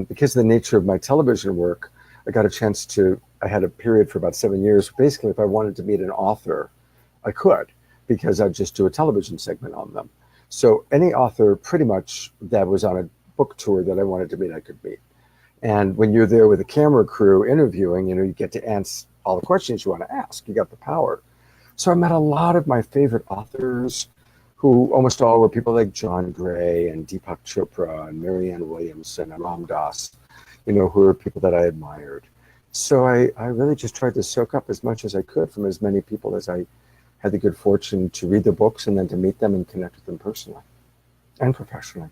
Because of the nature of my television work, I got a chance to, I had a period for about 7 years. Basically, if I wanted to meet an author, I could, because I'd just do a television segment on them. So any author pretty much that was on a book tour that I wanted to meet, I could meet. And when you're there with a camera crew interviewing, you know, you get to answer all the questions you want to ask. You got the power. So I met a lot of my favorite authors who almost all were people like John Gray and Deepak Chopra and Marianne Williamson and Ram Dass, you know, who are people that I admired. So I really just tried to soak up as much as I could from as many people as I had the good fortune to read their books and then to meet them and connect with them personally and professionally.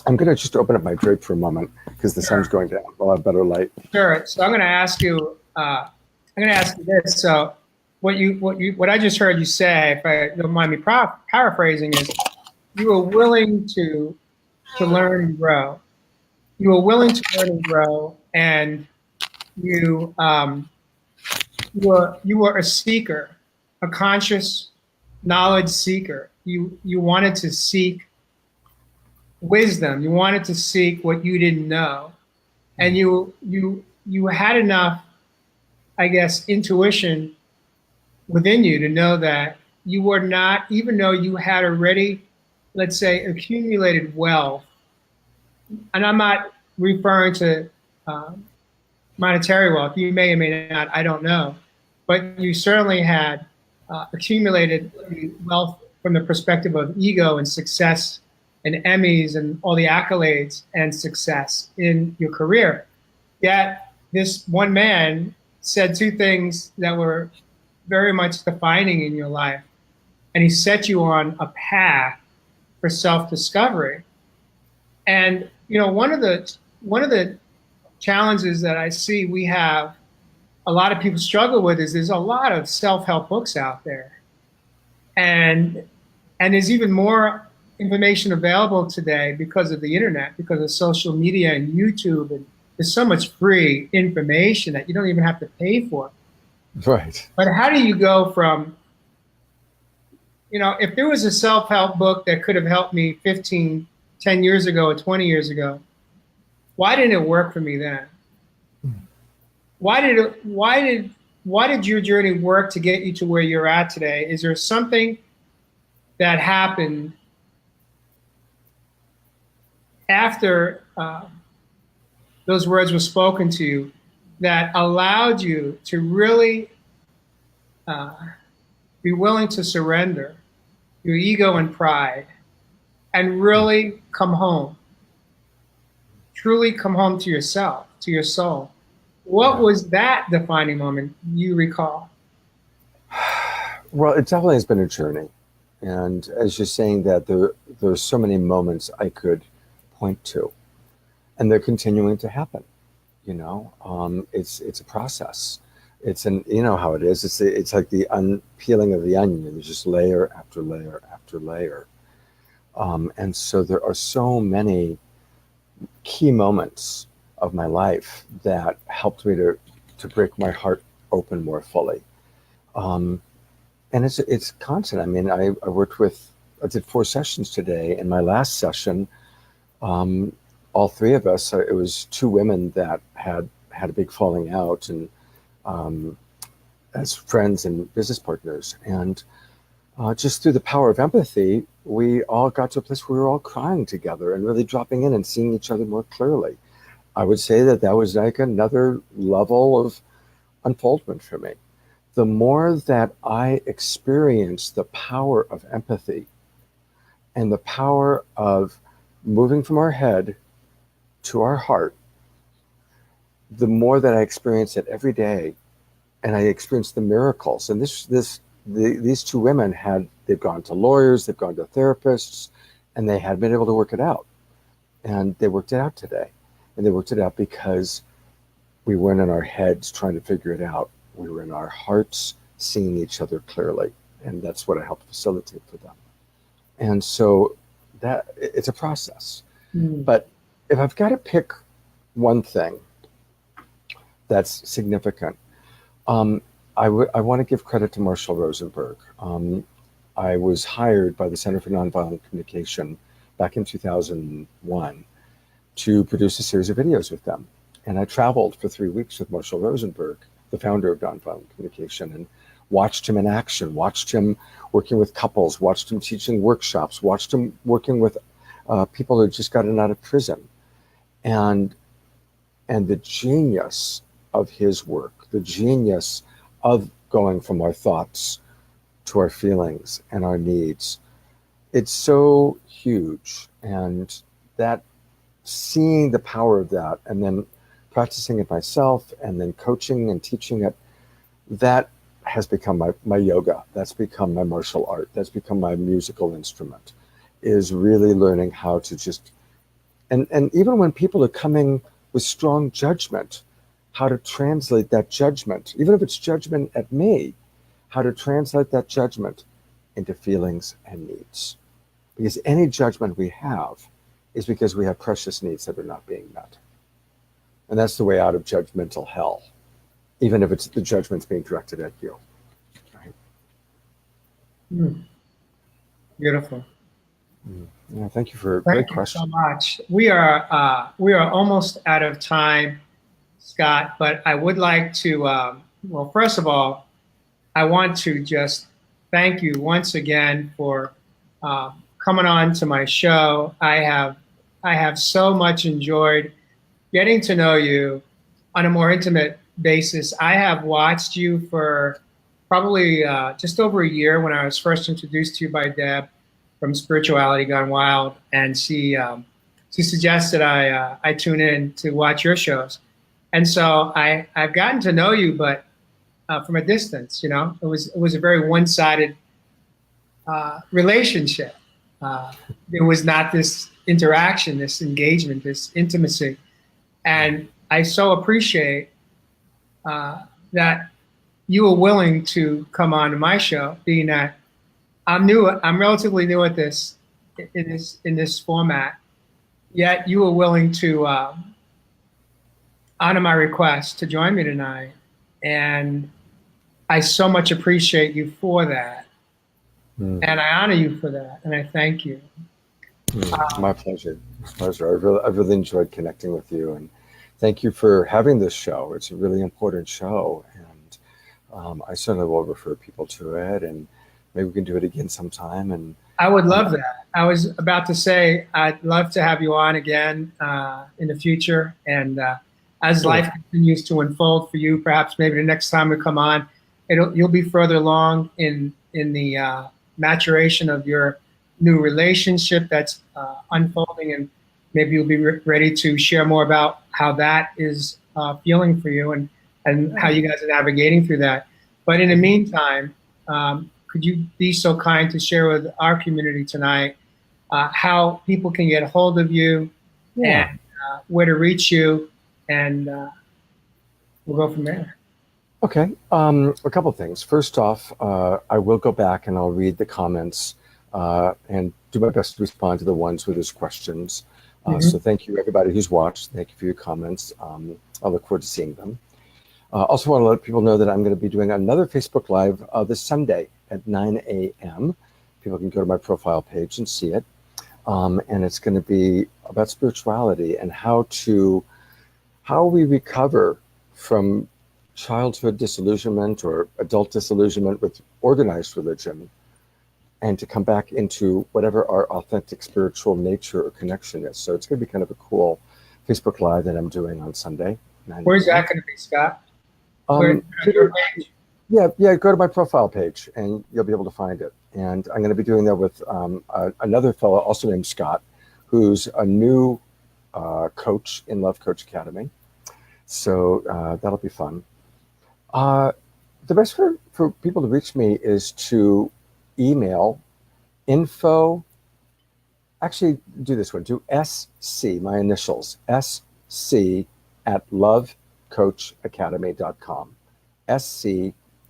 I'm going to just open up my drape for a moment because the sun's going down. I'll have better light. Sure. So I'm going to ask you. I'm going to ask you this. So what I just heard you say, if I don't mind me paraphrasing, is you were willing to learn and grow. You were willing to learn and grow, and you you were a seeker, a conscious knowledge seeker. You wanted to seek wisdom. You wanted to seek what you didn't know, and you had enough, I guess, intuition within you to know that you were not, even though you had already, let's say, accumulated wealth, and I'm not referring to monetary wealth. You may or may not, I don't know, but you certainly had accumulated wealth from the perspective of ego and success and Emmys and all the accolades and success in your career. Yet this one man said two things that were very much defining in your life. And he set you on a path for self-discovery. And you know, one of the challenges that I see we have a lot of people struggle with is there's a lot of self-help books out there. And there's even more information available today because of the internet, because of social media and YouTube, and there's so much free information that you don't even have to pay for. Right. But how do you go from, you know, if there was a self-help book that could have helped me 10 years ago or 20 years ago, why didn't it work for me then? Why did your journey work to get you to where you're at today? Is there something that happened after those words were spoken to you that allowed you to really be willing to surrender your ego and pride and really come home, truly come home to yourself, to your soul? What was that defining moment you recall? Well, it definitely has been a journey. And as you're saying that, there's so many moments I could point to, and they're continuing to happen. You know, it's a process. You know how it is. It's like the unpeeling of the onion. There's just layer after layer after layer. And so there are so many key moments of my life that helped me to break my heart open more fully. And it's constant. I mean, I did 4 sessions today. In my last session, all 3 of us, it was 2 women that had a big falling out, and as friends and business partners. And just through the power of empathy, we all got to a place where we were all crying together and really dropping in and seeing each other more clearly. I would say that was like another level of unfoldment for me. The more that I experience the power of empathy and the power of moving from our head to our heart, the more that I experience it every day, and I experience the miracles. And these 2 women they've gone to lawyers, they've gone to therapists, and they had been able to work it out. And they worked it out today. And they worked it out because we weren't in our heads trying to figure it out. We were in our hearts seeing each other clearly. And that's what I helped facilitate for them. And so that it's a process. But if I've got to pick one thing that's significant, I want to give credit to Marshall Rosenberg. I was hired by the Center for Nonviolent Communication back in 2001 to produce a series of videos with them. And I traveled for 3 weeks with Marshall Rosenberg, the founder of Nonviolent Communication, and watched him in action, watched him working with couples, watched him teaching workshops, watched him working with people who had just gotten out of prison. And the genius of his work, the genius of going from our thoughts to our feelings and our needs, it's so huge. And that, seeing the power of that and then practicing it myself and then coaching and teaching it, that has become my yoga. That's become my martial art. That's become my musical instrument, is really learning how to just, and even when people are coming with strong judgment, how to translate that judgment, even if it's judgment at me, how to translate that judgment into feelings and needs. Because any judgment we have is because we have precious needs that are not being met. And that's the way out of judgmental hell, even if it's the judgment's being directed at you. Right? Beautiful. Yeah, thank you for a great question. Thank you so much. We are almost out of time, Scott, but I would like to, well, first of all, I want to just thank you once again for coming on to my show. I have so much enjoyed getting to know you on a more intimate basis. I have watched you for probably just over a year when I was first introduced to you by Deb from Spirituality Gone Wild, and she suggested I tune in to watch your shows. And so I've gotten to know you, but from a distance, you know, it was a very one-sided relationship. There was not this interaction, this engagement, this intimacy. And I so appreciate that you were willing to come on to my show, being that I'm relatively new at this, in this format, yet you were willing to honor my request to join me tonight. And I so much appreciate you for that. And I honor you for that. And I thank you. My pleasure. My pleasure. I've really enjoyed connecting with you. And thank you for having this show. It's a really important show. And I certainly will refer people to it. And maybe we can do it again sometime. And I would love that. I was about to say, I'd love to have you on again in the future. And as life continues to unfold for you, perhaps maybe the next time we come on, you'll be further along in the maturation of your new relationship that's unfolding, and maybe you'll be ready to share more about how that is feeling for you and how you guys are navigating through that. But in the meantime, could you be so kind to share with our community tonight how people can get a hold of you and where to reach you, and we'll go from there. Okay, a couple of things. First off, I will go back and I'll read the comments and do my best to respond to the ones where there's questions. So thank you, everybody who's watched. Thank you for your comments. I look forward to seeing them. Also want to let people know that I'm going to be doing another Facebook Live this Sunday at 9 a.m. People can go to my profile page and see it. And it's going to be about spirituality and how we recover from childhood disillusionment or adult disillusionment with organized religion, and to come back into whatever our authentic spiritual nature or connection is. So it's going to be kind of a cool Facebook Live that I'm doing on Sunday. Where's that going to be, Scott? Yeah, go to my profile page and you'll be able to find it. And I'm going to be doing that with another fellow also named Scott, who's a new coach in Love Coach Academy. So that'll be fun. The best for people to reach me is to email info actually do this one. Do SC, my initials, SC at lovecoachacademy.com. SC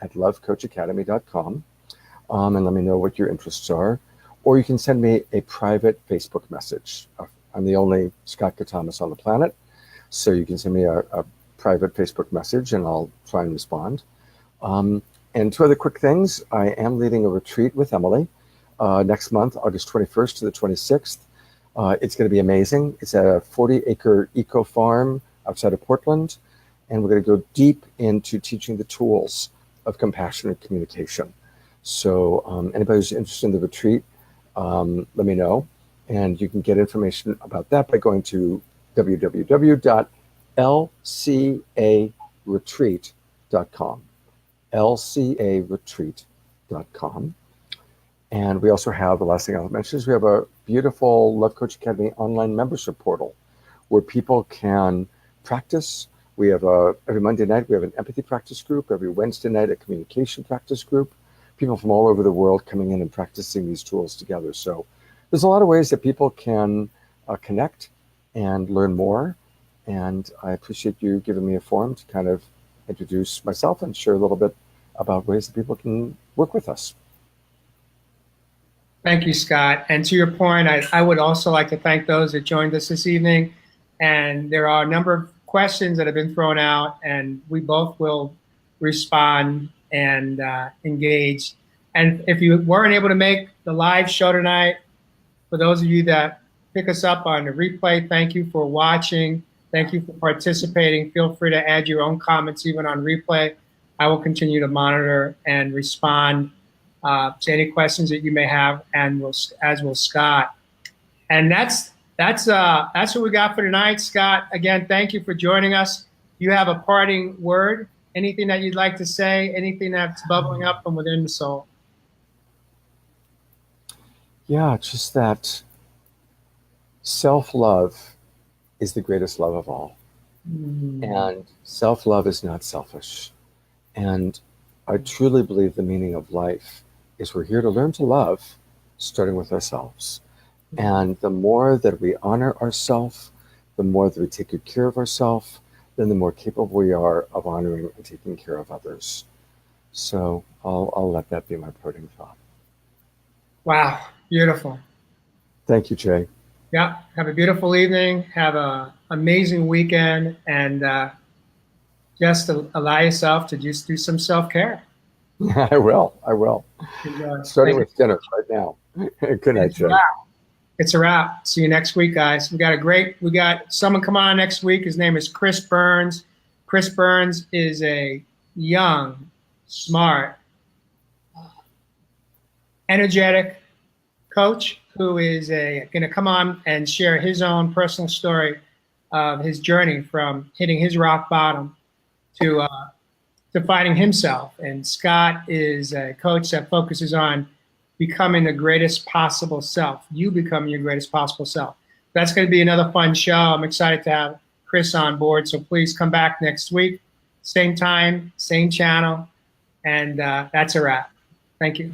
at lovecoachacademy.com. And let me know what your interests are. Or you can send me a private Facebook message. I'm the only Scott Catamas on the planet, so you can send me a private Facebook message and I'll try and respond. And two other quick things. I am leading a retreat with Emily next month, August 21st to the 26th. It's going to be amazing. It's a 40-acre eco farm outside of Portland, and we're going to go deep into teaching the tools of compassionate communication. So anybody who's interested in the retreat, let me know. And you can get information about that by going to www.lcaretreat.com. lcaretreat.com. And we also have, the last thing I'll mention is we have a beautiful Love Coach Academy online membership portal where people can practice. We have every Monday night, we have an empathy practice group. Every Wednesday night, a communication practice group. People from all over the world coming in and practicing these tools together. So there's a lot of ways that people can connect and learn more. And I appreciate you giving me a forum to kind of introduce myself and share a little bit about ways that people can work with us. Thank you, Scott. And to your point, I would also like to thank those that joined us this evening. And there are a number of questions that have been thrown out, and we both will respond and engage. And if you weren't able to make the live show tonight, for those of you that pick us up on the replay, thank you for watching. Thank you for participating. Feel free to add your own comments even on replay. I will continue to monitor and respond to any questions that you may have, and as will Scott. And that's what we got for tonight. Scott, again, thank you for joining us. You have a parting word, anything that you'd like to say, anything that's bubbling up from within the soul? Yeah, just that self-love is the greatest love of all. And self-love is not selfish. And I truly believe the meaning of life is we're here to learn to love, starting with ourselves. And the more that we honor ourselves, the more that we take good care of ourselves, then the more capable we are of honoring and taking care of others. So I'll let that be my parting thought. Wow, beautiful. Thank you, Jay. Yeah, have a beautiful evening. Have an amazing weekend, and just allow yourself to just do some self-care. I will. Starting with dinner right now. Good night, Jay. It's a wrap. See you next week, guys. We got someone come on next week. His name is Chris Burns. Chris Burns is a young, smart, energetic coach who is going to come on and share his own personal story of his journey from hitting his rock bottom to finding himself. And Scott is a coach that focuses on becoming the greatest possible self. You become your greatest possible self. That's going to be another fun show. I'm excited to have Chris on board. So please come back next week, same time, same channel. And that's a wrap. Thank you.